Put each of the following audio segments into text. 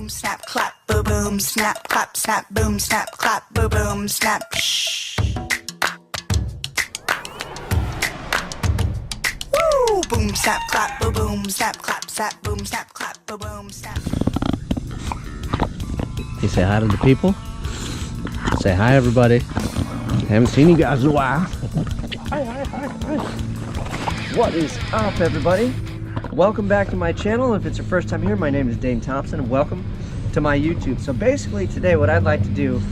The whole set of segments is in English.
boom, snap, clap, boom, boom, snap, clap, snap, boom, snap, clap, boom, boom, snap, shh. Woo! Boom, snap, clap, boom, boom, snap, clap, snap, boom, snap, clap, boom, boom, snap. You say hi to the people? Say hi, everybody. Haven't seen you guys in a while. Hi. What is up, everybody? Welcome back to my channel. If it's your first time here, my name is Dane Thompson, and welcome to my YouTube. So basically today what I'd like to do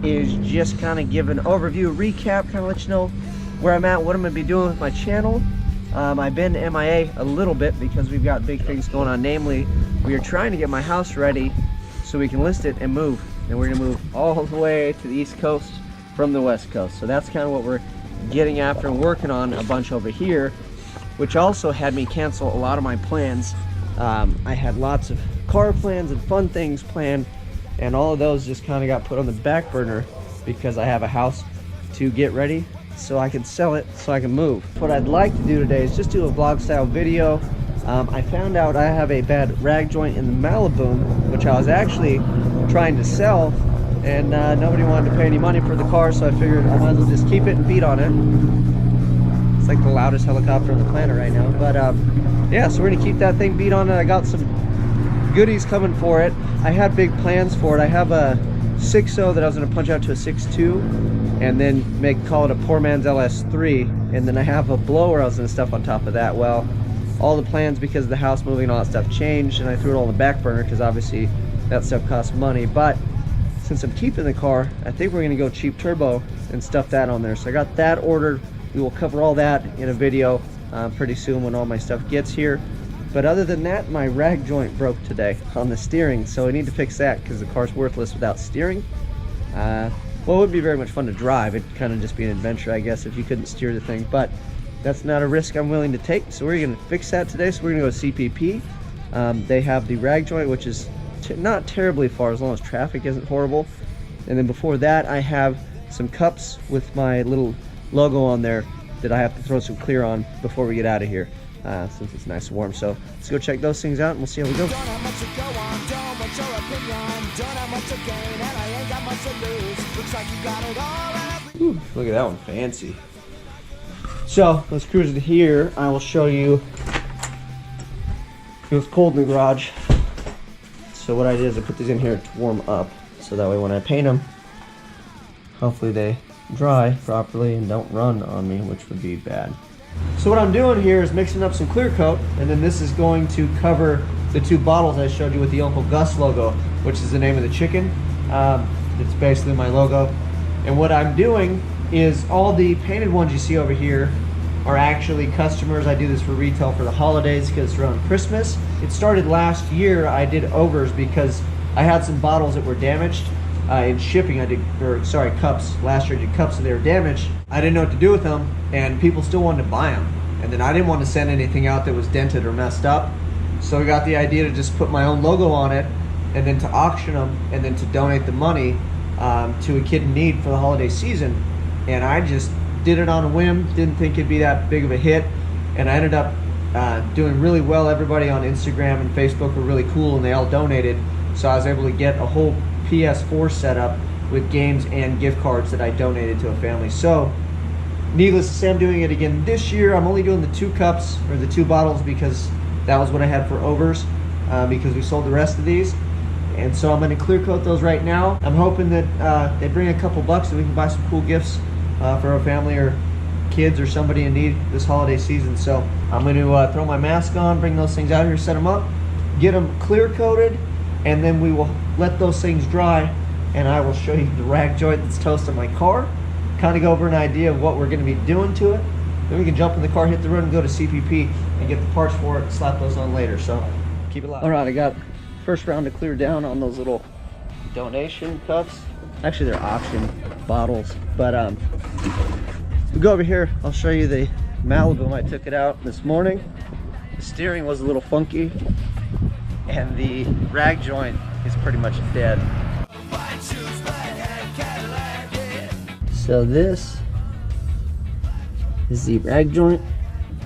is just kind of give an overview, recap, kind of let you know where I'm at, what I'm going to be doing with my channel. I've been MIA a little bit because we've got big things going on. Namely, we are trying to get my house ready so we can list it and move. And we're going to move all the way to the East Coast from the West Coast. So that's kind of what we're getting after and working on a bunch over here, which also had me cancel a lot of my plans. I had lots of car plans and fun things planned, and all of those just kind of got put on the back burner because I have a house to get ready so I can sell it so I can move. What I'd like to do today is just do a vlog style video. I found out I have a bad rag joint in the Maliboom, which I was actually trying to sell, and nobody wanted to pay any money for the car, so I figured I might as well just keep it and beat on it. It's like the loudest helicopter on the planet right now. But yeah, so we're gonna keep that thing beat on it. I got some goodies coming for it. I had big plans for it. I have a 6.0 that I was gonna punch out to a 6.2 and then call it a poor man's LS3, and then I have a blower I was gonna stuff on top of that. Well, all the plans, because of the house moving and all that stuff, changed, and I threw it all on the back burner because obviously that stuff costs money. But since I'm keeping the car, I think we're gonna go cheap turbo and stuff that on there. So I got that ordered. We will cover all that in a video pretty soon when all my stuff gets here. But other than that, my rag joint broke today on the steering, so I need to fix that because the car's worthless without steering. Well, it wouldn't be very much fun to drive. It'd kind of just be an adventure, I guess, if you couldn't steer the thing. But that's not a risk I'm willing to take, so we're going to fix that today. So we're going to go to CPP. They have the rag joint, which is not terribly far as long as traffic isn't horrible. And then before that, I have some cups with my little logo on there that I have to throw some clear on before we get out of here, since it's nice and warm. So let's go check those things out and we'll see how we go. Ooh, look at that one, fancy. So let's cruise it here. I will show you. It was cold in the garage, so what I did is I put these in here to warm up, so that way when I paint them, hopefully they dry properly and don't run on me, which would be bad. So what I'm doing here is mixing up some clear coat, and then this is going to cover the two bottles I showed you with the Uncle Gus logo, which is the name of the chicken. It's basically my logo. And what I'm doing is all the painted ones you see over here are actually customers. I do this for retail for the holidays because it's around Christmas. It started last year. I did overs because I had some bottles that were damaged. In shipping, cups. Last year I did cups and they were damaged. I didn't know what to do with them, and people still wanted to buy them. And then I didn't want to send anything out that was dented or messed up. So I got the idea to just put my own logo on it, and then to auction them, and then to donate the money to a kid in need for the holiday season. And I just did it on a whim, didn't think it'd be that big of a hit. And I ended up doing really well. Everybody on Instagram and Facebook were really cool, and they all donated. So I was able to get a whole PS4 setup with games and gift cards that I donated to a family. So needless to say, I'm doing it again this year. I'm only doing the 2 cups or the 2 bottles because that was what I had for overs, because we sold the rest of these. And so I'm going to clear coat those right now. I'm hoping that they bring a couple bucks so we can buy some cool gifts for our family or kids or somebody in need this holiday season. So I'm going to throw my mask on, bring those things out here, set them up, get them clear coated, and then we will let those things dry, and I will show you the rag joint that's toasting my car, kind of go over an idea of what we're going to be doing to it. Then we can jump in the car, hit the road, and go to CPP and get the parts for it and slap those on later. So keep it live. All right, I got first round to clear down on those little donation cups. Actually, they're auction bottles, but we go over here. I'll show you the Malibu. I took it out this morning. The steering was a little funky, and the rag joint is pretty much dead. So this is the rag joint,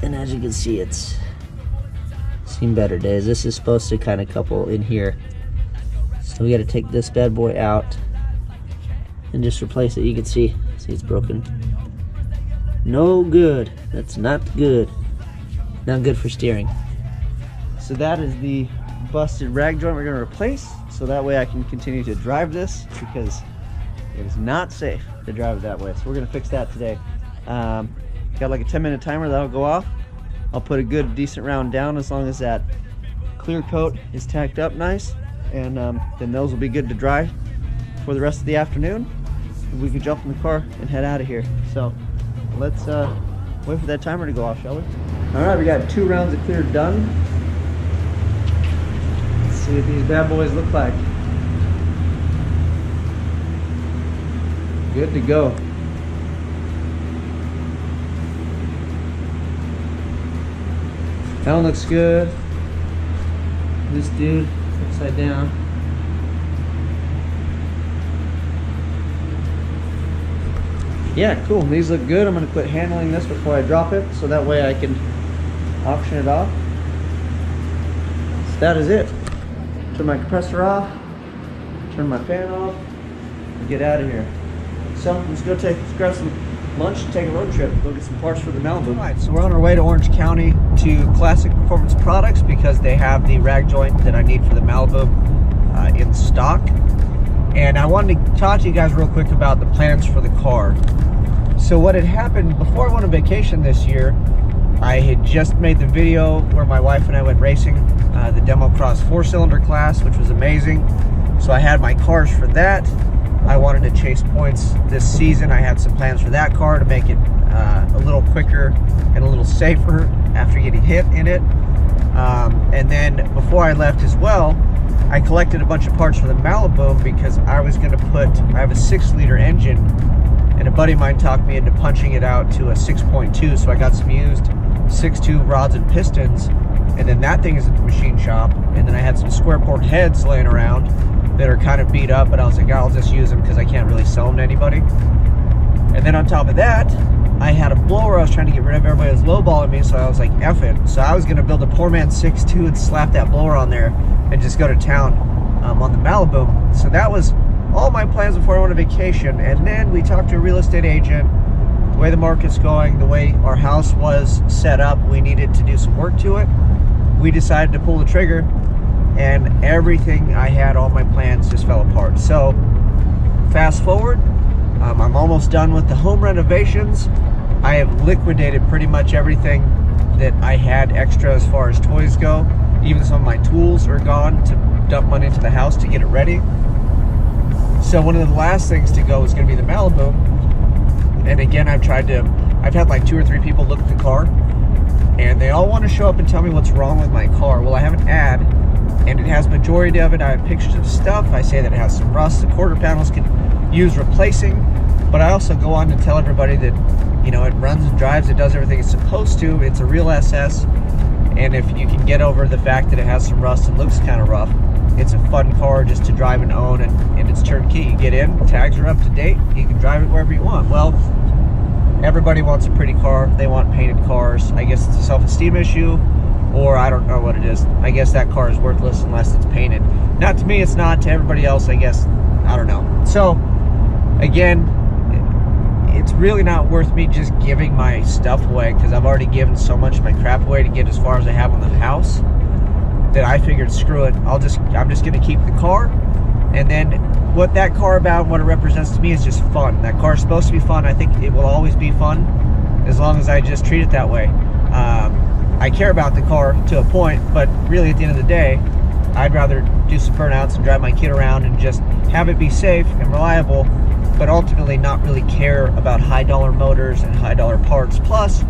and as you can see, it's seen better days. This is supposed to kind of couple in here So we got to take this bad boy out and just replace it. You can see it's broken. No good. That's not good. Not good for steering. So that is the busted rag joint we're going to replace, so that way I can continue to drive this, because it is not safe to drive it that way. So we're going to fix that today. Got like a 10-minute timer that'll go off. I'll put a good decent round down as long as that clear coat is tacked up nice, and then those will be good to dry for the rest of the afternoon. We can jump in the car and head out of here. So let's wait for that timer to go off, shall we? All right, we got 2 rounds of clear done. Let's see what these bad boys look like. Good to go. That one looks good. This dude upside down. Yeah, cool. These look good. I'm going to quit handling this before I drop it, so that way I can auction it off. So that is it. Turn my compressor off, turn my fan off, and get out of here. So let's go grab some lunch and take a road trip. Go get some parts for the Malibu. All right, so we're on our way to Orange County to Classic Performance Products because they have the rag joint that I need for the Malibu in stock. And I wanted to talk to you guys real quick about the plans for the car. So what had happened before I went on vacation this year, I had just made the video where my wife and I went racing the Demo Cross 4-cylinder class, which was amazing. So I had my cars for that. I wanted to chase points this season. I had some plans for that car to make it a little quicker and a little safer after getting hit in it. And then before I left as well, I collected a bunch of parts for the Maliboom because I was going to I have a 6-liter engine, and a buddy of mine talked me into punching it out to a 6.2, so I got some used 6.2 rods and pistons, and then that thing is at the machine shop. And then I had some square port heads laying around that are kind of beat up, but I was like, I'll just use them because I can't really sell them to anybody. And then on top of that, I had a blower I was trying to get rid of. Everybody was lowballing me, so I was like, F it. So I was going to build a poor man's 6.2 and slap that blower on there and just go to town on the Malibu. So that was all my plans before I went on vacation. And then we talked to a real estate agent. The way the market's going, the way our house was set up, we needed to do some work to it. We decided to pull the trigger, and everything I had, all my plans just fell apart. So fast forward, I'm almost done with the home renovations. I have liquidated pretty much everything that I had extra as far as toys go. Even some of my tools are gone to dump money into the house to get it ready. So one of the last things to go is going to be the Malibu. And again, I've had like 2 or 3 people look at the car, and they all want to show up and tell me what's wrong with my car. Well, I have an ad, and it has majority of it. I have pictures of stuff. I say that it has some rust. The quarter panels can use replacing, but I also go on to tell everybody that, you know, it runs and drives, it does everything it's supposed to. It's a real SS, and if you can get over the fact that it has some rust and looks kind of rough, it's a fun car just to drive and own, and it's turnkey. You get in, tags are up to date, you can drive it wherever you want. Well, everybody wants a pretty car. They want painted cars. I guess it's a self-esteem issue, or I don't know what it is. I guess that car is worthless unless it's painted. Not to me, it's not. To everybody else, I guess, I don't know. So again, it's really not worth me just giving my stuff away, because I've already given so much of my crap away to get as far as I have on the house, that I figured, screw it, I'm just going to keep the car. And then what that car about, what it represents to me, is just fun. That car is supposed to be fun. I think it will always be fun as long as I just treat it that way. I care about the car to a point, but really at the end of the day, I'd rather do some burnouts and drive my kid around and just have it be safe and reliable, but ultimately not really care about high dollar motors and high dollar parts. Plus,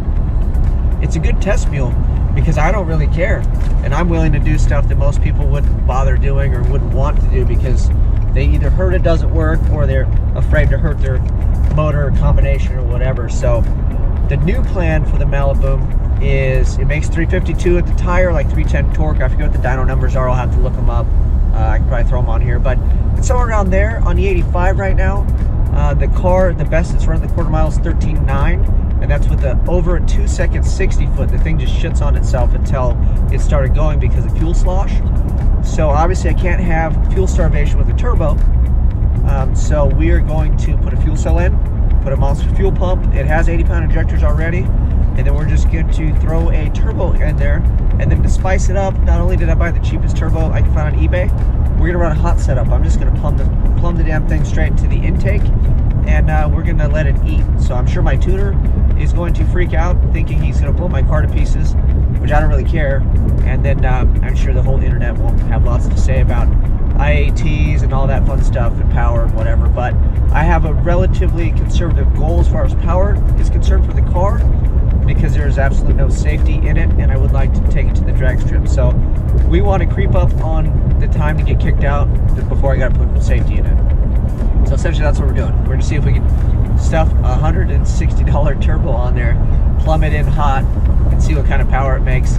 it's a good test mule because I don't really care, and I'm willing to do stuff that most people wouldn't bother doing or wouldn't want to do because they either heard it doesn't work or they're afraid to hurt their motor or combination or whatever. So the new plan for the Malibu is it makes 352 at the tire, like 310 torque. I forget what the dyno numbers are. I'll have to look them up. I can probably throw them on here, but it's somewhere around there on the 85 right now. The car, the best it's run the quarter mile is 13.9. and that's with the over a 2 second 60 foot. The thing just shits on itself until it started going because of fuel slosh. So obviously I can't have fuel starvation with a turbo. So we are going to put a fuel cell in, put a monster fuel pump. It has 80-pound injectors already, and then we're just going to throw a turbo in there. And then to spice it up, not only did I buy the cheapest turbo I can find on eBay, we're gonna run a hot setup. I'm just gonna plumb the damn thing straight into the intake, and we're gonna let it eat. So I'm sure my tuner is going to freak out, thinking he's gonna blow my car to pieces, which I don't really care. And then I'm sure the whole internet will have lots to say about IATs and all that fun stuff and power and whatever. But I have a relatively conservative goal as far as power is concerned for the car, because there is absolutely no safety in it, and I would like to take it to the drag strip. So we want to creep up on the time to get kicked out before I got to put safety in it. So essentially that's what we're doing. We're going to see if we can stuff a $160 turbo on there, plumb it in hot, and see what kind of power it makes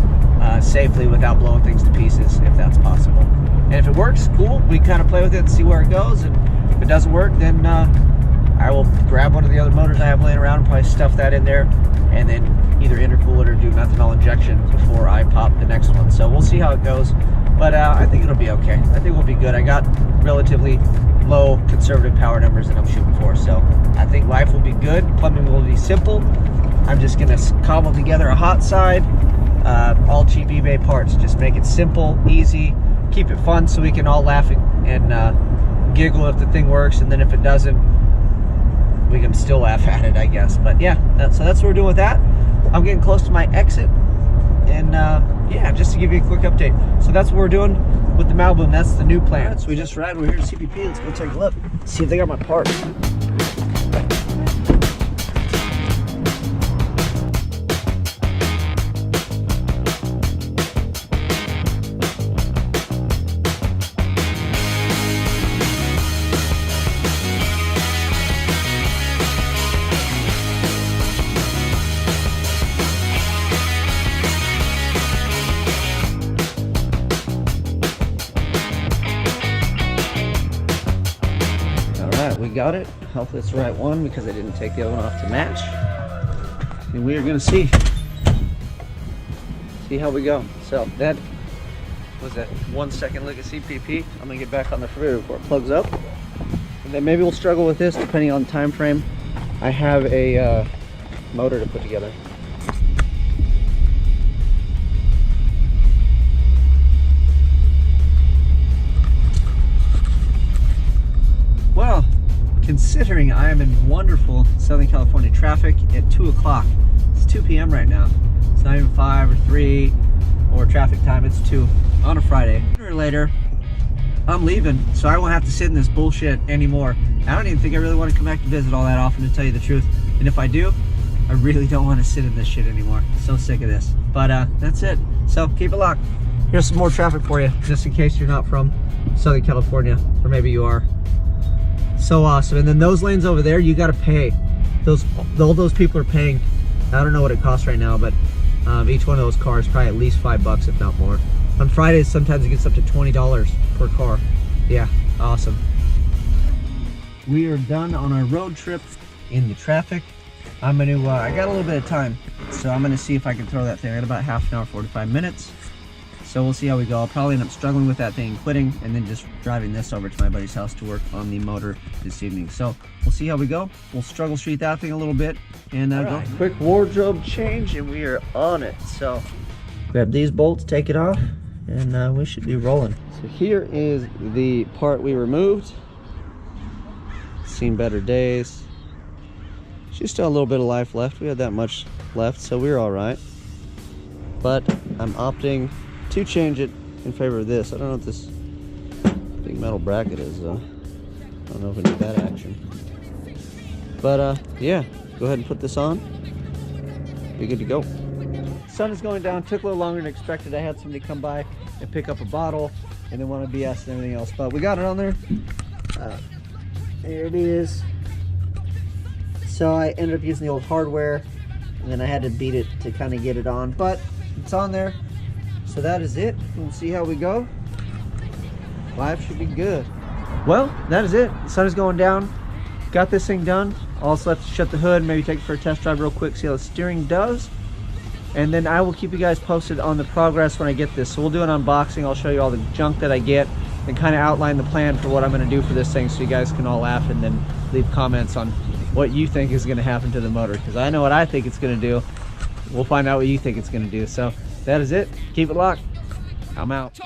safely without blowing things to pieces, if that's possible. And if it works, cool, we kind of play with it and see where it goes. And if it doesn't work, then I will grab one of the other motors I have laying around and probably stuff that in there, and then either intercool it or do methanol injection before I pop the next one. So we'll see how it goes, but I think it'll be okay. I think we'll be good. I got relatively low conservative power numbers that I'm shooting for, so I think life will be good. Plumbing will be simple. I'm just gonna cobble together a hot side, all cheap eBay parts. Just make it simple, easy, keep it fun so we can all laugh and giggle if the thing works, and then if it doesn't, we can still laugh at it, I guess. But yeah, so that's what we're doing with that. I'm getting close to my exit, and yeah, just to give you a quick update. So that's what we're doing with the Maliboom. That's the new plan. Right, so we just arrived. We're here to CPP. Let's go take a look, see if they got my parts. We got it. Hopefully it's the right one, because I didn't take the other one off to match. And we are gonna see how we go. So that was that 1 second look at CPP. I'm gonna get back on the freeway before it plugs up, and then maybe we'll struggle with this depending on the time frame. I have a motor to put together. Well, considering I am in wonderful Southern California traffic at 2 o'clock, it's 2 p.m. right now. It's not even 5 or 3 or traffic time, it's 2 on a Friday. Sooner or later, I'm leaving, so I won't have to sit in this bullshit anymore. I don't even think I really want to come back to visit all that often, to tell you the truth. And if I do, I really don't want to sit in this shit anymore. So sick of this. But that's it. So keep it locked. Here's some more traffic for you, just in case you're not from Southern California, or maybe you are. So awesome. And then those lanes over there, you got to pay. All those people are paying. I don't know what it costs right now, but each one of those cars probably at least $5, if not more. On Fridays, sometimes it gets up to $20 per car. Yeah, awesome. We are done on our road trip in the traffic. I'm gonna, I got a little bit of time, so I'm gonna see if I can throw that thing. I got about half an hour, 45 minutes. So we'll see how we go. I'll probably end up struggling with that thing, quitting, and then just driving this over to my buddy's house to work on the motor this evening. So we'll see how we go. We'll struggle street that thing a little bit, and go. Quick wardrobe change, and we are on it. So grab these bolts, take it off, and we should be rolling. So here is the part we removed. Seen better days. She's still a little bit of life left. We had that much left, so we were all right. But I'm opting to change it in favor of this. I don't know what this big metal bracket is though. I don't know if we need that action. But yeah, go ahead and put this on. Be good to go. Sun is going down. Took a little longer than expected. I had somebody come by and pick up a bottle and then want to BS and everything else. But we got it on there. There it is. So I ended up using the old hardware, and then I had to beat it to kind of get it on. But it's on there. So that is it. We'll see how we go. Life should be good. Well, that is it. The sun is going down. Got this thing done. Also, let's shut the hood, maybe take it for a test drive real quick, see how the steering does. And then I will keep you guys posted on the progress when I get this. So we'll do an unboxing. I'll show you all the junk that I get and kind of outline the plan for what I'm going to do for this thing, so you guys can all laugh and then leave comments on what you think is going to happen to the motor, because I know what I think it's going to do. We'll find out what you think it's going to do. So that is it. Keep it locked. I'm out.